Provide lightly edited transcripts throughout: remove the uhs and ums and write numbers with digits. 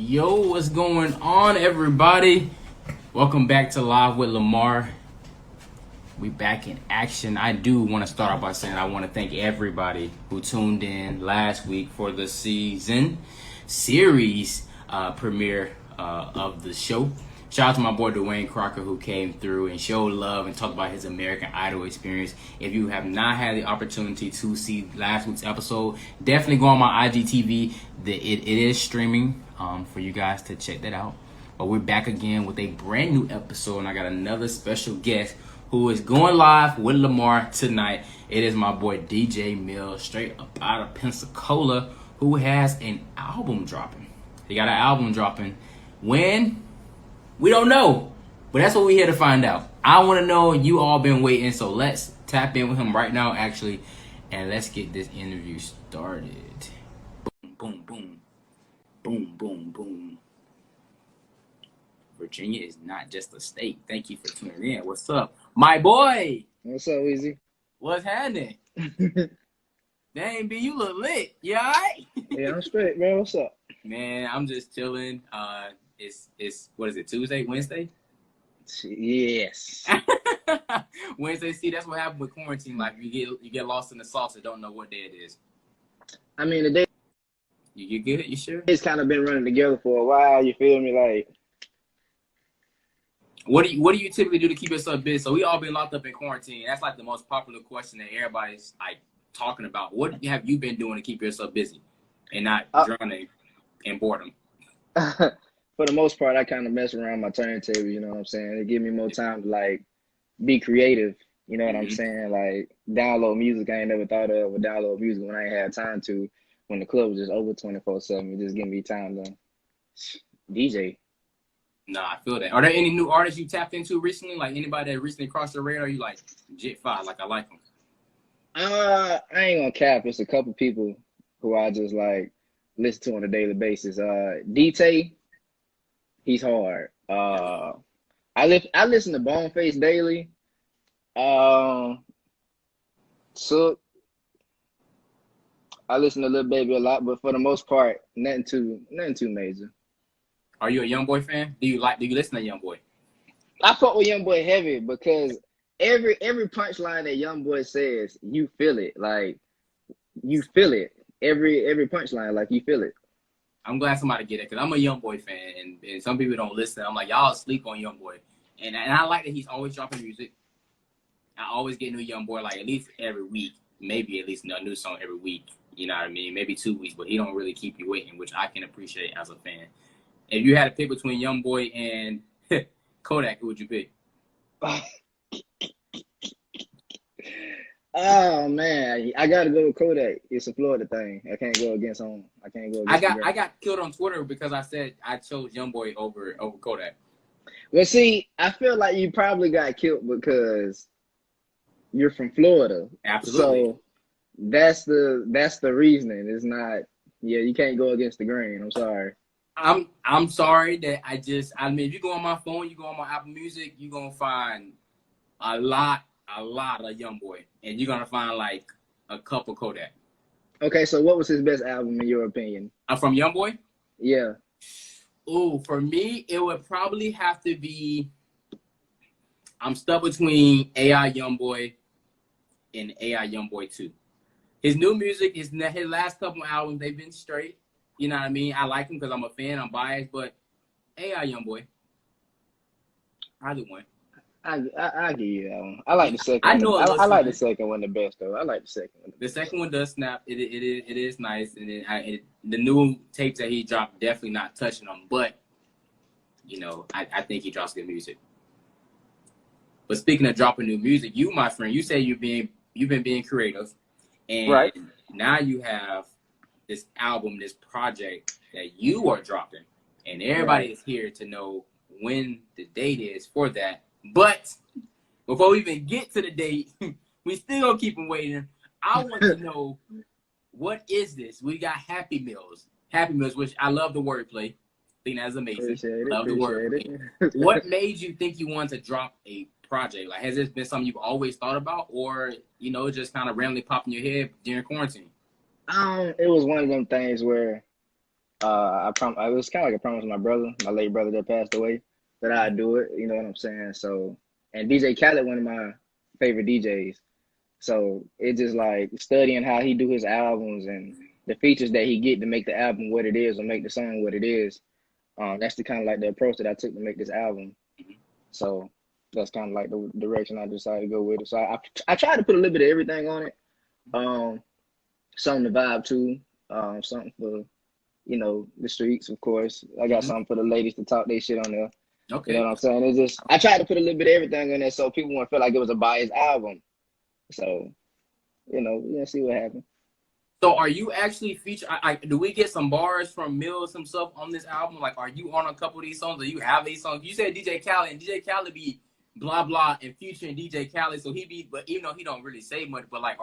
Yo, what's going on, everybody? Welcome back to Live with Lamar. We back in action. I do want to start off by saying I want to thank everybody who tuned in last week for the series premiere of the show. Shout out to my boy Dwayne Crocker who came through and showed love and talked about his American Idol experience. If you have not had the opportunity to see last week's episode, definitely go on my IGTV. It is streaming for you guys to check that out. But we're back again with a brand new episode, and I got another special guest who is going live with Lamar tonight. It is my boy DJ Millz, straight up out of Pensacola, who has an album dropping. He got an album dropping. When? We don't know, but that's what we're here to find out. I want to know. You all been waiting, so let's tap in with him right now, actually, and let's get this interview started. Boom, boom, boom, boom, boom, boom. Virginia is not just a state. Thank you for tuning in. What's up, my boy? What's up, Easy? What's happening? Dang, B, you look lit. You all right? Yeah, I'm straight, man. What's up? Man, I'm just chilling. It's what is it? Tuesday, Wednesday? Yes. Wednesday. See, that's what happened with quarantine. Like you get lost in the sauce and don't know what day it is. I mean, the day You good? You sure? it's kind of been running together for a while. You feel me? Like, What do you typically do to keep yourself busy? So we all been locked up in quarantine. That's like the most popular question that everybody's like talking about. What have you been doing to keep yourself busy and not drowning in boredom? for the most part, I kind of mess around my turntable. You know what I'm saying? It give me more time to like be creative. You know what I'm saying? Like download music I ain't never thought of, or download music when I ain't had time to. When the club was just over 24/7, it just give me time to DJ. Nah, I feel that. Are there any new artists you tapped into recently? Like anybody that recently crossed your radar? You like Jit 5? Like I like them. I ain't gonna cap. It's a couple people who I just like listen to on a daily basis. DT, he's hard. I listen to Boneface daily. So I listen to Lil Baby a lot, but for the most part, nothing too major. Are you a YoungBoy fan? Do you listen to YoungBoy? I fuck with YoungBoy heavy because every punchline that YoungBoy says, you feel it. Like you feel it. Every punchline, like you feel it. I'm glad somebody get it because I'm a YoungBoy fan, and some people don't listen. I'm like, y'all sleep on YoungBoy, and I like that he's always dropping music. I always get new YoungBoy like at least every week, maybe at least a new song every week. You know what I mean? Maybe 2 weeks, but he don't really keep you waiting, which I can appreciate as a fan. If you had to pick between YoungBoy and Kodak, who would you pick? Oh man, I gotta go with Kodak. It's a Florida thing. I can't go against him. I got killed on Twitter because I said I chose YoungBoy over Kodak. Well, see, I feel like you probably got killed because you're from Florida. Absolutely. So that's the reasoning. It's not. Yeah, you can't go against the grain. I'm sorry. I'm sorry that I mean, if you go on my phone, you go on my Apple Music, you're gonna find a lot of YoungBoy, and you're gonna find like a couple Kodak. Okay, so what was his best album in your opinion? From YoungBoy? Yeah. Oh, for me, it would probably have to be. I'm stuck between AI YoungBoy and AI YoungBoy 2. His new music, his last couple albums, they've been straight. You know what I mean? I like him because I'm a fan. I'm biased, but AI YoungBoy, either one. I give you that one. I like the second. I know. I like the second one the best though. I like the second one. The second one does snap. It is nice, and the new tapes that he dropped definitely not touching them. But you know, I think he drops good music. But speaking of dropping new music, you, my friend, you say you've been being creative, and right now you have this album, this project that you are dropping, and everybody is here to know when the date is for that. But before we even get to the date, we still gonna keep them waiting. I want to know, what is this? We got Happy Millz, which I love the wordplay. I think that's amazing. Love the wordplay. What made you think you wanted to drop a project? Like, has this been something you've always thought about, or you know, just kind of randomly popped in your head during quarantine? It was one of them things where It was kind of like a promise to my brother, my late brother that passed away, that I'd do it. You know what I'm saying? So, and DJ Khaled, one of my favorite DJs. So it's just like studying how he do his albums and the features that he get to make the album what it is or make the song what it is. That's the kind of like the approach that I took to make this album. So that's kind of like the direction I decided to go with it. So I tried to put a little bit of everything on it. Something to vibe to, something for, you know, the streets, of course. I got something for the ladies to talk their shit on there. Okay. You know what I'm saying? It's just, I tried to put a little bit of everything on there so people wouldn't feel like it was a biased album. So, you know, we're gonna see what happens. So are you actually featured? Do we get some bars from Millz himself on this album? Like, are you on a couple of these songs, or you have these songs? You said DJ Khaled, and DJ Khaled be blah blah and featuring DJ Khaled, so he be, but even though he don't really say much, but like,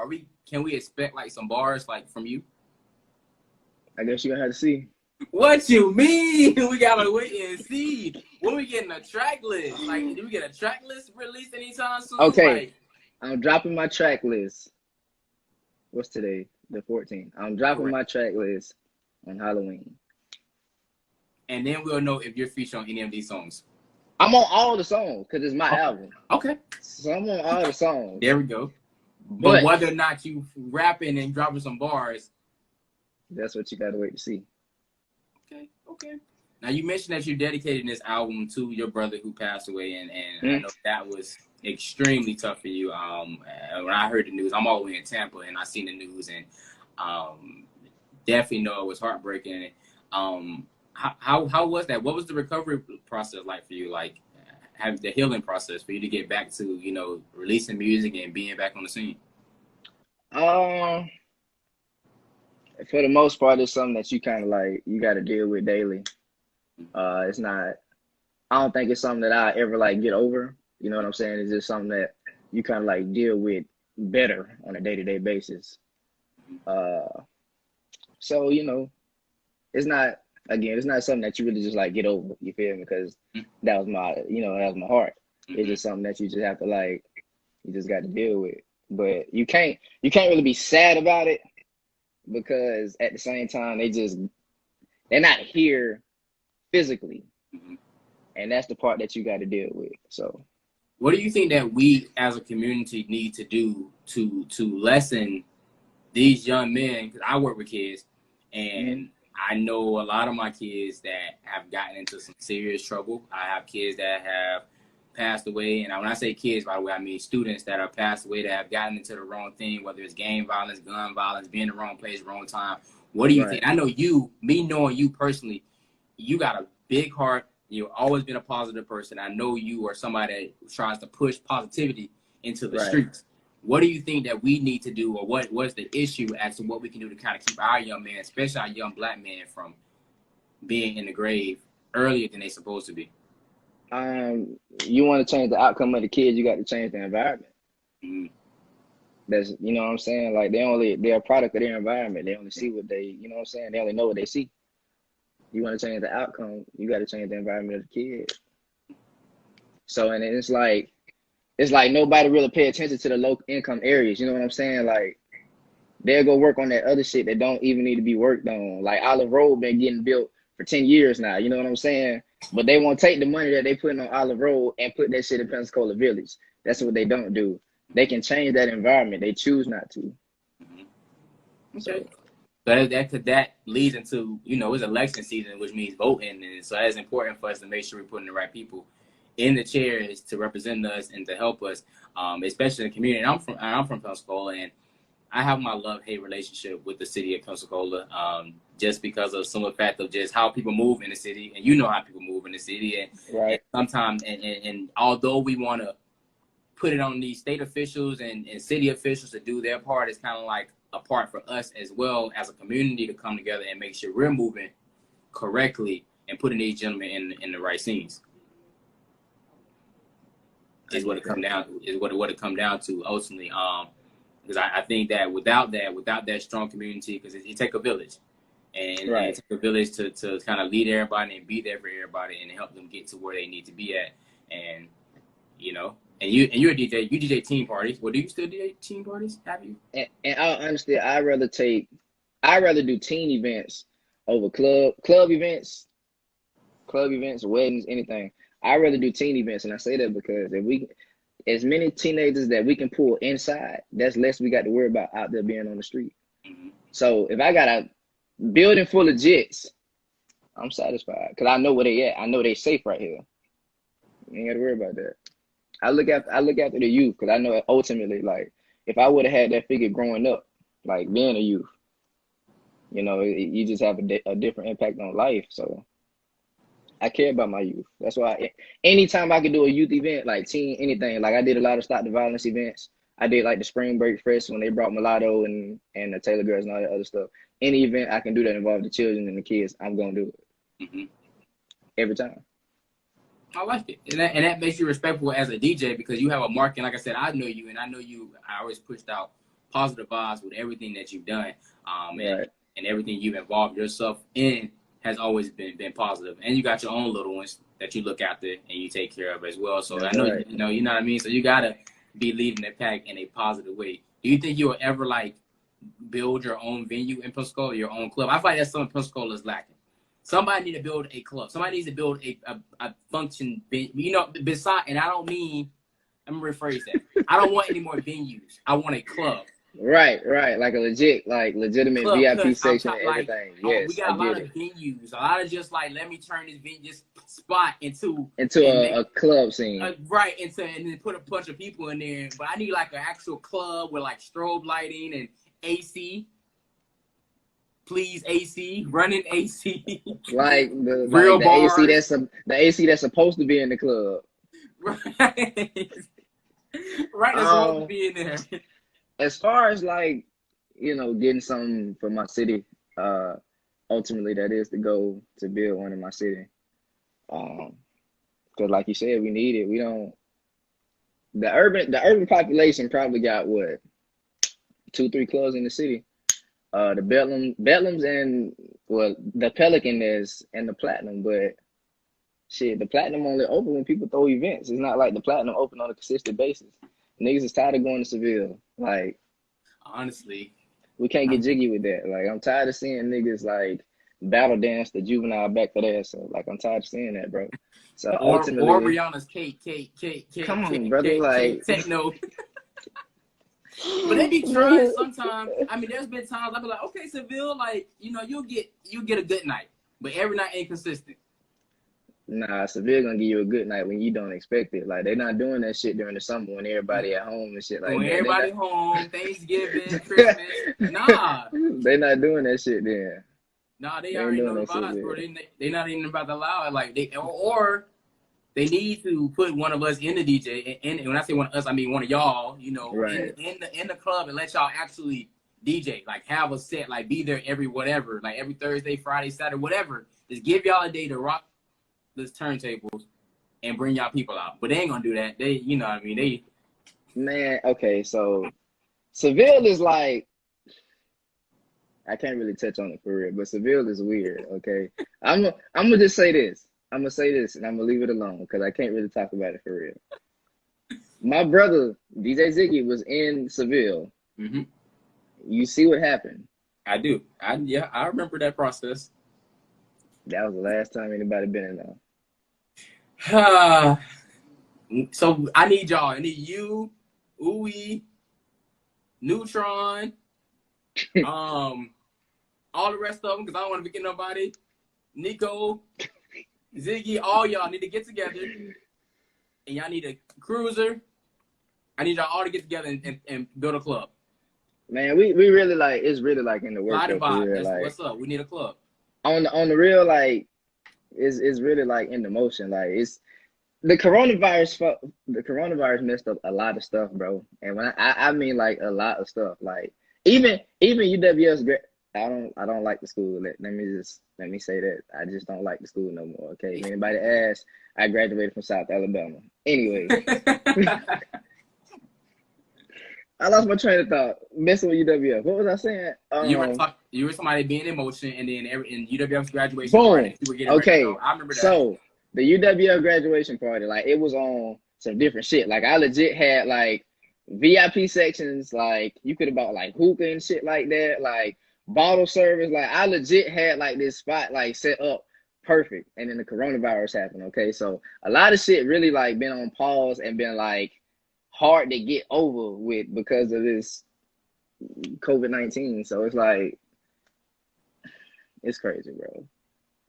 can we expect like some bars like from you? I guess you're gonna have to see. What you mean? We gotta wait and see. When we getting a track list? Like, do we get a track list released anytime soon? Okay, like, I'm dropping my track list. What's today? The 14th. I'm dropping my track list on Halloween. And then we'll know if you're featured on any of these songs. I'm on all the songs because it's my album. Okay. So I'm on all the songs. There we go. But whether or not you rapping and dropping some bars, that's what you gotta wait to see. Okay. Now you mentioned that you dedicated this album to your brother who passed away, and I know that was extremely tough for you. When I heard the news, I'm all the way in Tampa, and I seen the news, and definitely know it was heartbreaking. How was that? What was the recovery process like for you? Like, have the healing process for you to get back to, you know, releasing music and being back on the scene? For the most part, it's something that you kind of like, you got to deal with daily. It's not, I don't think it's something that I ever like get over. You know what I'm saying? It's just something that you kind of like deal with better on a day-to-day basis. So, you know, it's not something that you really just like get over. You feel me? Because that was my heart. It's just something that you just have to like, you just got to deal with. But you can't really be sad about it, because at the same time, they're not here physically. And that's the part that you got to deal with. So what do you think that we as a community need to do to lessen these young men? Because I work with kids, and I know a lot of my kids that have gotten into some serious trouble. I have kids that have passed away, and when I say kids, by the way, I mean students that have passed away that have gotten into the wrong thing, whether it's gang violence, gun violence, being in the wrong place, wrong time. What do you think? I know me knowing you personally, you got a big heart. You've always been a positive person. I know you are somebody that tries to push positivity into the streets. What do you think that we need to do, or what is the issue as to what we can do to kind of keep our young men, especially our young black men, from being in the grave earlier than they're supposed to be? You want to change the outcome of the kids, you got to change the environment. That's, you know what I'm saying? Like, they're a product of their environment. They only see what they, you know what I'm saying? They only know what they see. You want to change the outcome, you got to change the environment of the kid. So, and it's like nobody really pay attention to the low income areas. You know what I'm saying? Like, they'll go work on that other shit that don't even need to be worked on. Like, Olive Road been getting built for 10 years now. You know what I'm saying? But they won't take the money that they putting on Olive Road and put that shit in Pensacola Village. That's what they don't do. They can change that environment. They choose not to. Okay. So that leads into, you know, it's election season, which means voting. And so it's important for us to make sure we're putting the right people in the chairs to represent us and to help us, especially in the community. And I'm from Pensacola, and I have my love-hate relationship with the city of Pensacola, just because of some of the fact of just how people move in the city, and you know how people move in the city, and sometimes, and although we want to put it on these state officials and city officials to do their part, it's kind of like a part for us as well as a community to come together and make sure we're moving correctly and putting these gentlemen in the right scenes. Is what it come down to. Is what it come down to ultimately. Because I think that without that strong community, because it take a village, and it take a village to kind of lead everybody and be there for everybody and help them get to where they need to be at. And you know, and you're a DJ. You DJ team parties. Well, do you still DJ team parties? Have you? And honestly, I'd rather do teen events over club events, weddings, anything. I'd rather do teen events, and I say that because if we, as many teenagers that we can pull inside, that's less we got to worry about out there being on the street. So if I got a building full of jits, I'm satisfied because I know where they at. I know they safe right here. You ain't got to worry about that. I look after the youth because I know ultimately, like, if I would have had that figure growing up, like being a youth, you know, you just have a different impact on life. So I care about my youth. That's why anytime I could do a youth event, like teen, anything, like I did a lot of Stop the Violence events. I did like the Spring Break Fest when they brought Mulatto and the Taylor Girls and all that other stuff. Any event I can do that involve the children and the kids, I'm going to do it. Every time. I like it. And that makes you respectful as a DJ because you have a mark. And like I said, I know you, and I know you. I always pushed out positive vibes with everything that you've done. Right. And everything you've involved yourself in has always been positive. And you got your own little ones that you look after and you take care of as well. So That's I know, right. you know what I mean? So you got to be leading the pack in a positive way. Do you think you'll ever, like, build your own venue in Pensacola, your own club? I feel like that's something Pensacola is lacking. Somebody need to build a club. Somebody needs to build a function, you know, beside, and I don't mean, let me rephrase that. I don't want any more venues. I want a club. Right. Like a legitimate Club, VIP section and like, everything. Yes, we got a lot of venues. A lot of just like, let me turn this spot into a club scene. Right, and then put a bunch of people in there. But I need like an actual club with like strobe lighting and AC. Please, AC, running AC. Like the bars. AC the AC that's supposed to be in the club. Right. Right, that's supposed to be in there. As far as, like, you know, getting something for my city, ultimately that is the goal, to build one in my city. Because like you said, we need it. We don't. The urban population probably got what, 2-3 clubs in the city. The Bedlam's and, well, the Pelican is and the Platinum, but shit, the Platinum only open when people throw events. It's not like the Platinum open on a consistent basis. Niggas is tired of going to Seville. Like, honestly, we can't get jiggy with that. Like, I'm tired of seeing niggas like battle dance the Juvenile back to that. So, like, I'm tired of seeing that, bro. So ultimately, or Rihanna's Kate. Come on, brother, like techno. But they be trying sometimes. I mean, there's been times I'll be like, okay, Seville, like, you know, you'll get a good night, but every night ain't consistent. Nah, Seville gonna give you a good night when you don't expect it. Like, they not doing that shit during the summer when everybody at home and shit like when that. Everybody home, Thanksgiving, Christmas. Nah. They not doing that shit then. Nah, they already know the vibes, bro. They not even about to allow it. Like, or they need to put one of us in the DJ. And when I say one of us, I mean one of y'all, you know, right, in the club and let y'all actually DJ. Like, have a set, like, be there every whatever, like every Thursday, Friday, Saturday, whatever. Just give y'all a day to rock this turntables and bring y'all people out. But they ain't gonna do that. They, you know what I mean? Man, okay, so Seville is like, I can't really touch on it for real, but Seville is weird, okay? I'm gonna just say this. I'm gonna say this and I'm gonna leave it alone because I can't really talk about it for real. My brother, DJ Ziggy, was in Seville. Mm-hmm. You see what happened? I do. I remember that process. That was the last time anybody been in there. So I need y'all. I need you, Uwe, Neutron, all the rest of them, because I don't want to forget nobody. Nico, Ziggy, all y'all need to get together, and y'all need a cruiser. I need y'all all to get together and build a club. Man, we really, like, it's really like in the work. Like, what's up? We need a club. On the real, like, it's really like in the motion. Like, it's the coronavirus messed up a lot of stuff, bro. And when I mean, like, a lot of stuff. Like, even UWS, I don't like the school. Let me say that. I just don't like the school no more. Okay. If anybody asks, I graduated from South Alabama. Anyway. I lost my train of thought. Messing with UWF. What was I saying? You were somebody being in motion, and then in UWF's graduation boom. party, you were getting okay. Ready. I remember that. So the UWF graduation party, like, it was on some different shit. Like, I legit had, like, VIP sections. Like, you could have bought, like, hookah and shit like that. Like, bottle service. Like I legit had like this spot like set up perfect, and then the coronavirus happened. Okay, so a lot of shit really like been on pause and been like hard to get over with because of this COVID-19. So it's like it's crazy, bro.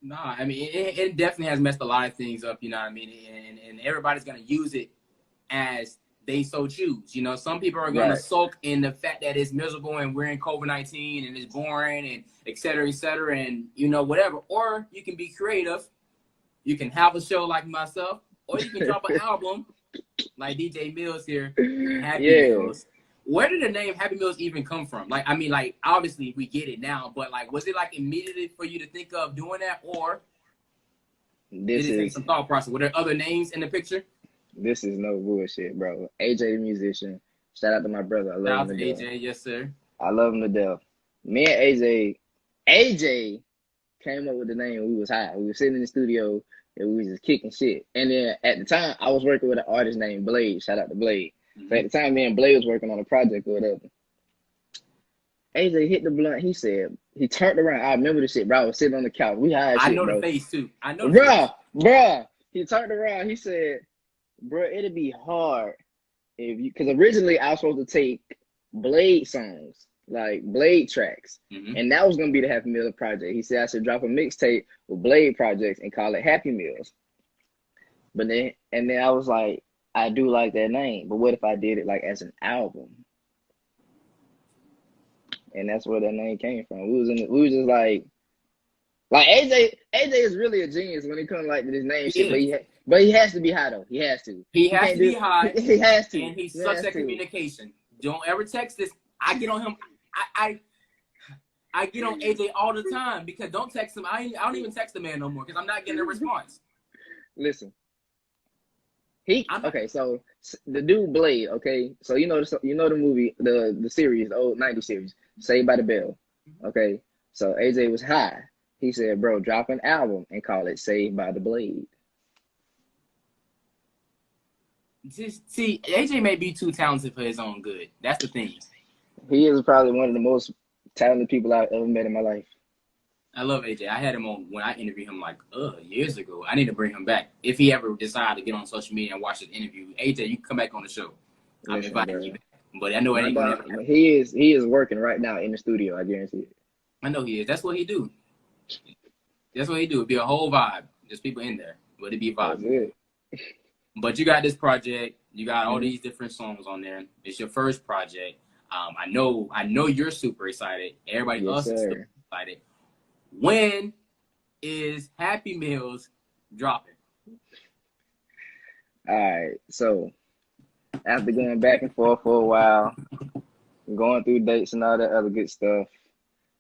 Nah, I mean, it definitely has messed a lot of things up, you know what I mean? And everybody's going to use it as they so choose. You know, some people are going to sulk in the fact that it's miserable and we're in COVID-19 and it's boring and et cetera, and, you know, whatever. Or you can be creative. You can have a show like myself, or you can drop an album like DJ Millz here, Happy Millz. Where did the name Happy Millz even come from? Like, I mean, like, obviously we get it now, but like, was it like immediately for you to think of doing that, or did it take some thought process? Were there other names in the picture? This is no bullshit, bro. AJ the musician. Shout out to my brother. I love him to death. AJ, yes sir. I love him to death. Me and AJ came up with the name when we was high. We were sitting in the studio and we was just kicking shit. And then at the time, I was working with an artist named Blade. Shout out to Blade. So at the time, me and Blade was working on a project or whatever. AJ hit the blunt. He said, he turned around. I remember this shit, bro. I was sitting on the couch. We high as shit, know bro. The face, too. I know Bruh. He turned around. He said, bro, it'd be hard if you, because originally I was supposed to take Blade songs, like Blade tracks. And that was going to be the Happy Millz project. He said I should drop a mixtape with Blade projects and call it Happy Millz. But then I was like, I do like that name, but what if I did it like as an album? And that's where that name came from. We was just like AJ is really a genius when it comes like to this name shit. But he has to be high though. He has to. He has to be high. He has to. And he sucks at communication. Don't ever text this. I get on him. I get on AJ all the time because don't text him. I don't even text the man no more because I'm not getting a response. Listen. Okay, so the dude Blade, okay, so you know the movie, the series, the old 90s series, Saved by the Bell, okay, so AJ was high. He said, bro, drop an album and call it Saved by the Blade. See, AJ may be too talented for his own good. That's the thing. He is probably one of the most talented people I've ever met in my life. I love AJ. I had him on when I interviewed him like years ago. I need to bring him back. If he ever decided to get on social media and watch this interview, AJ, you can come back on the show. I'm inviting you back. But I know it ain't gonna happen. He is working right now in the studio, I guarantee it. I know he is. That's what he do. That's what he do. It'd be a whole vibe. Just people in there. But it'd be a vibe. But you got this project. You got all these different songs on there. It's your first project. I know you're super excited. Everybody else is super excited. When is Happy Millz dropping? All right, so after going back and forth for a while, going through dates and all that other good stuff,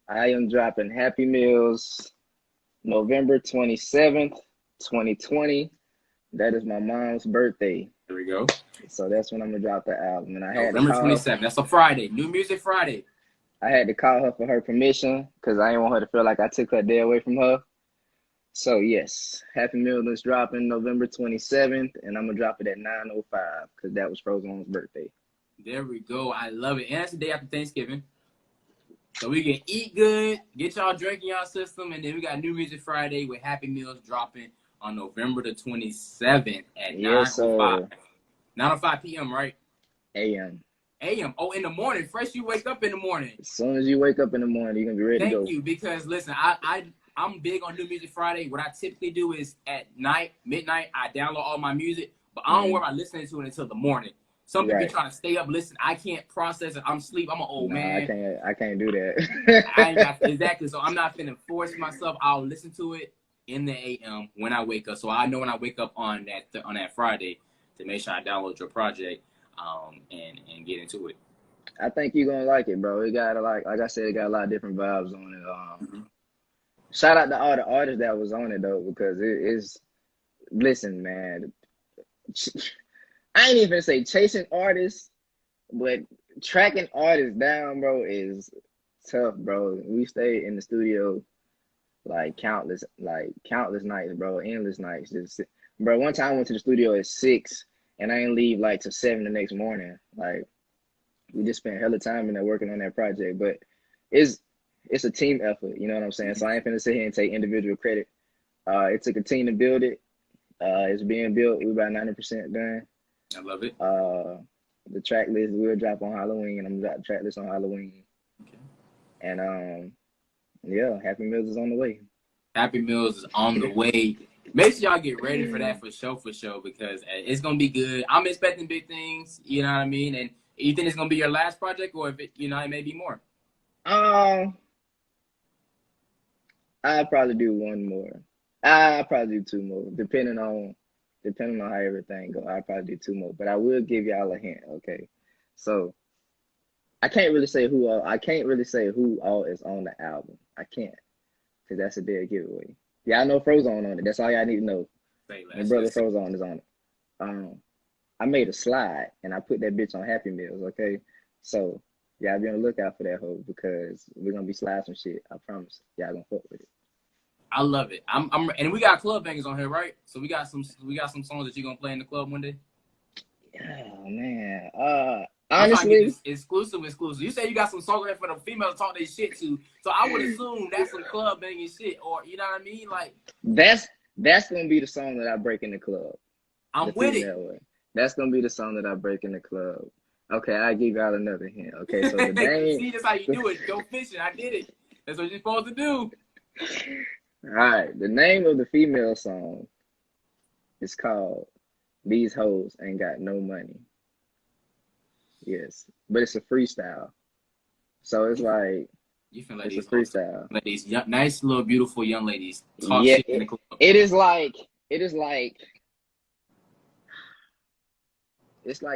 I am dropping Happy Millz November 27th, 2020. That is my mom's birthday. There we go. So that's when I'm going to drop the album. And I had November 27th. That's a Friday. New Music Friday. I had to call her for her permission because I didn't want her to feel like I took her day away from her. So, yes, Happy Millz is dropping November 27th, and I'm going to drop it at 9:05 because that was Frozone's birthday. There we go. I love it. And that's the day after Thanksgiving. So we can eat good, get y'all drinking y'all system, and then we got New Music Friday with Happy Millz dropping on November the 27th at 9:05. 9:05 p.m., right? A.M. A.M. Oh, in the morning. Fresh, you wake up in the morning. As soon as you wake up in the morning, you're going to be ready to go. Thank you, because, listen, I'm big on New Music Friday. What I typically do is at midnight, I download all my music, but I don't worry about listening to it until the morning. Some people trying to stay up, listen. I can't process it. I'm asleep. I'm an old man. I can't do that. Exactly. So I'm not finna force myself. I'll listen to it in the AM when I wake up. So I know when I wake up on that Friday to make sure I download your project and get into it. I think you're gonna like it, bro. It got like I said, it got a lot of different vibes on it. Shout out to all the artists that was on it though, because it is. Listen, man. I ain't even say chasing artists, but tracking artists down, bro, is tough, bro. We stayed in the studio like countless nights, bro, endless nights. Just, bro, one time I went to the studio at 6 and I didn't leave like till 7 the next morning. Like we just spent hella time in there working on that project. But it's a team effort. You know what I'm saying? So I ain't finna sit here and take individual credit. It took a team to build it. It's being built. We're about 90% done. I love it. The track list will drop on Halloween. I'm gonna drop the track list on Halloween. Okay. And yeah, Happy Millz is on the way. Happy Millz is on the way. Make sure y'all get ready for that for sure, because it's gonna be good. I'm expecting big things. You know what I mean? And you think it's gonna be your last project, or if it, it may be more? I'll probably do one more. I'll probably do two more, depending on how everything go. I'll probably do two more, but I will give y'all a hint. Okay, so I can't really say who all is on the album. I can't, because that's a dead giveaway. Yeah, I know Frozone on it. That's all y'all need to know. My brother Frozone is on it. I made a slide and I put that bitch on Happy Millz. Okay, so y'all be on the lookout for that hoe, because we're gonna be sliding some shit. I promise. Y'all gonna fuck with it. I love it. And we got club bangers on here, right? So we got some songs that you gonna play in the club one day. Oh man. Honestly, exclusive. You say you got some songs there for the females to talk their shit to, so I would assume that's some club banging shit, or you know what I mean? Like that's gonna be the song that I break in the club. I'm with it. Way. That's gonna be the song that I break in the club. Okay, I give y'all another hint. Okay, so the name. See, that's how you do it. Go fishing. I did it. That's what you're supposed to do. All right, the name of the female song is called "These Hoes Ain't Got No Money." Yes, but it's a freestyle, so it's like you feel like it's these a freestyle. Like these nice little beautiful young ladies talk shit in the club. It's like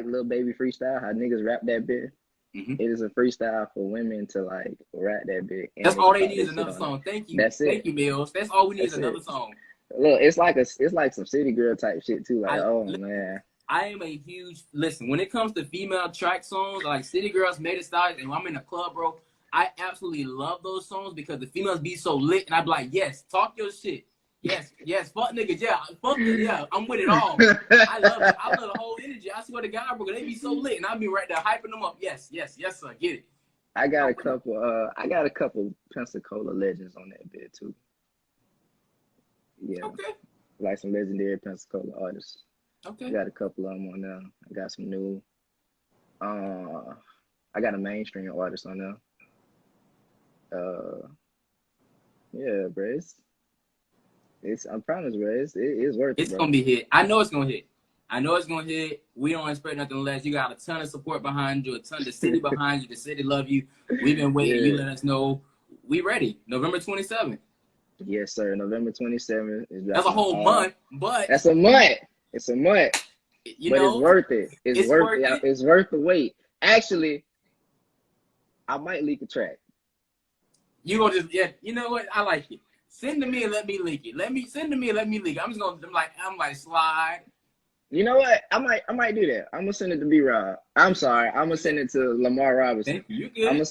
little baby freestyle. How niggas rap that bit. Mm-hmm. It is a freestyle for women to like rap that bit. That's all they need is another song. Thank you. That's it. Thank you, Millz. That's all we need is another song. Look, it's like some city girl type shit too. Like, man. I am a huge listen when it comes to female track songs like City Girls, Made It Style, and when I'm in the club, bro. I absolutely love those songs because the females be so lit, and I be like, yes, talk your shit. Yes, fuck niggas, yeah, I'm with it all. I love it. I love the whole energy. I swear to God, bro, they be so lit, and I be right there hyping them up. Yes, sir, get it. I got a couple Pensacola legends on that bit too. Yeah, okay, like some legendary Pensacola artists. Okay, I got a couple of them on there. I got some new. I got a mainstream artist on there. Yeah, bro. I promise, bro. It's worth it. It's gonna be hit. I know it's gonna hit. We don't expect nothing less. You got a ton of support behind you, a ton of the city behind you. The city love you. We've been waiting. You let us know. We ready. November 27th. Yes, sir. November 27th. That's a whole month, but that's a month. It's a month. But it's worth it. It's worth it. It's worth the wait. Actually, I might leak a track. You gonna you know what? I like it. Send to me and let me leak it. Send to me and let me leak it. I'm like slide. You know what? I might do that. I'm gonna send it to B-Rob. I'm sorry. I'm gonna send it to Lamar Robinson. You good. I'm gonna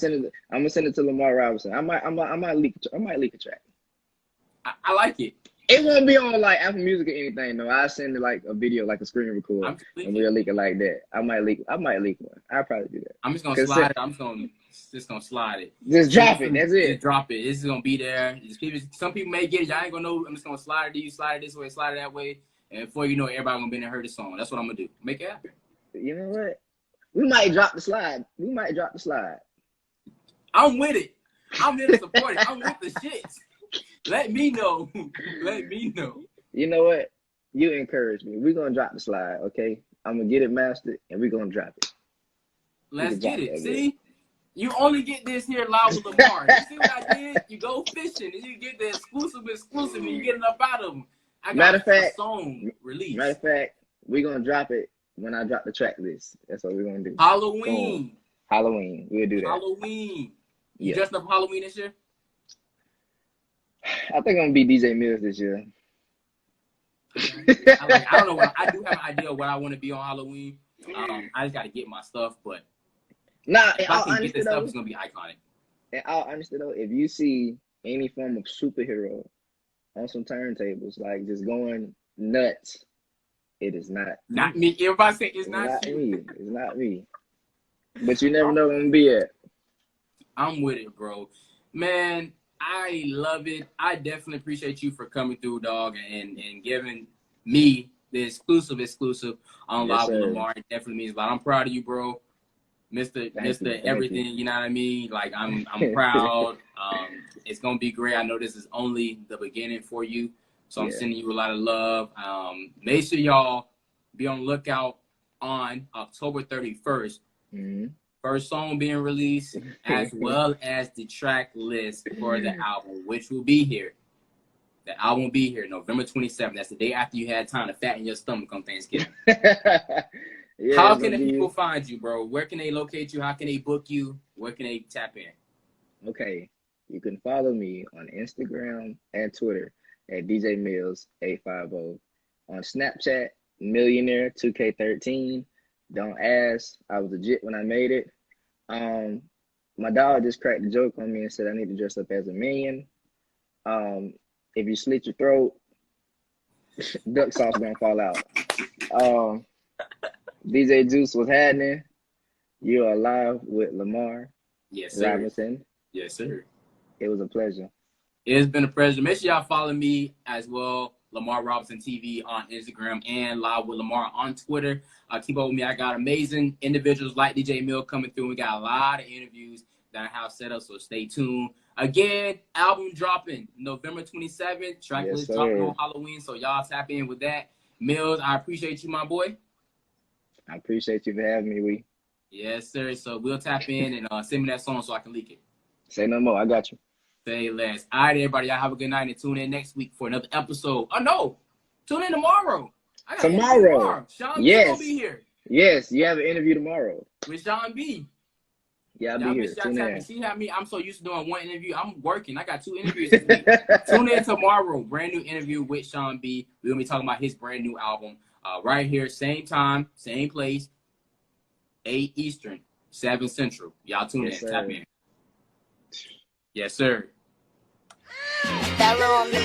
send it to Lamar Robinson. I might leak a track. I like it. It won't be on like Apple Music or anything though. I send it like a video, like a screen record, and we'll leak it like that. I might leak one. I'll probably do that. I'm just gonna slide it. I'm just gonna slide it. Just drop it. That's it. Just drop it. It's gonna be there. Some people may get it. Y'all ain't gonna know. I'm just gonna slide it to you. Slide it this way. Slide it that way. And before you know, everybody gonna be in and heard the song. That's what I'm gonna do. Make it happen. You know what? We might drop the slide. I'm with it. I'm here to support it. I'm with the shits. Let me know. You know what? You encourage me. We're gonna drop the slide, okay? I'm gonna get it mastered and we're gonna drop it. Let's get it. See? You only get this here live with Lamar. You see what I did? You go fishing and you get the exclusive and you get enough out of them. I got a song release. Matter of fact, we're gonna drop it when I drop the track list. That's what we're gonna do. Halloween. We'll do that. Halloween. You dressed up for Halloween this year? I think I'm gonna be DJ Millz this year. I don't know. I do have an idea of what I want to be on Halloween. I just got to get my stuff, but if I can get this stuff, it's gonna be iconic. And I'll honestly though, if you see any form of superhero on some turntables, like just going nuts, it is not me. Everybody say it's not you. Me. It's not me. But you never know where I'm gonna be at. I'm with it, bro. Man, I love it. I definitely appreciate you for coming through, dog, and giving me the exclusive on Yes, Live with sir. Lamar. It definitely means a lot. I'm proud of you, bro. Thank you. Mr. Thank you. Everything, you know what I mean? Like I'm proud. It's gonna be great. I know this is only the beginning for you. So I'm Yeah. sending you a lot of love. Make sure y'all be on the lookout on October 31st. Mm-hmm. First song being released, as well as the track list for the album, which will be here. The album will be here November 27th. That's the day after you had time to fatten your stomach on Thanksgiving. Yeah, How it's can gonna the be people find you, bro? Where can they locate you? How can they book you? Where can they tap in? okay. You can follow me on Instagram and Twitter at DJ Millz 850. On Snapchat, Millionaire 2K13. Don't ask. I was legit when I made it. My dog just cracked a joke on me and said I need to dress up as a minion. If you slit your throat, duck sauce gonna fall out. DJ Juice was happening. You are live with Lamar Yes, sir. Robinson. Yes, sir. It was a pleasure. It's been a pleasure. Make sure y'all follow me as well, Lamar Robinson TV on Instagram and Live with Lamar on Twitter. Keep up with me. I got amazing individuals like DJ Mill coming through. We got a lot of interviews that I have set up, so stay tuned. Again, album dropping November 27th. Track list dropping on Halloween, so y'all tap in with that. Millz, I appreciate you, my boy. I appreciate you for having me, Wee. Yes, sir. So we'll tap in and send me that song so I can leak it. Say no more. I got you. Say less. All right, everybody. Y'all have a good night and tune in next week for another episode. Oh, no. Tune in tomorrow. I got tomorrow. Sean B will be here. Yes, you have an interview tomorrow. With Sean B. Yeah, I'll be here. Tune in. See how me? I'm so used to doing one interview. I'm working. I got 2 interviews this week. Tune in tomorrow. Brand new interview with Sean B. We're going to be talking about his brand new album right here. Same time, same place. 8 Eastern, 7 Central. Y'all tune in. Sir. Tap in. Yes, sir. Fellow on the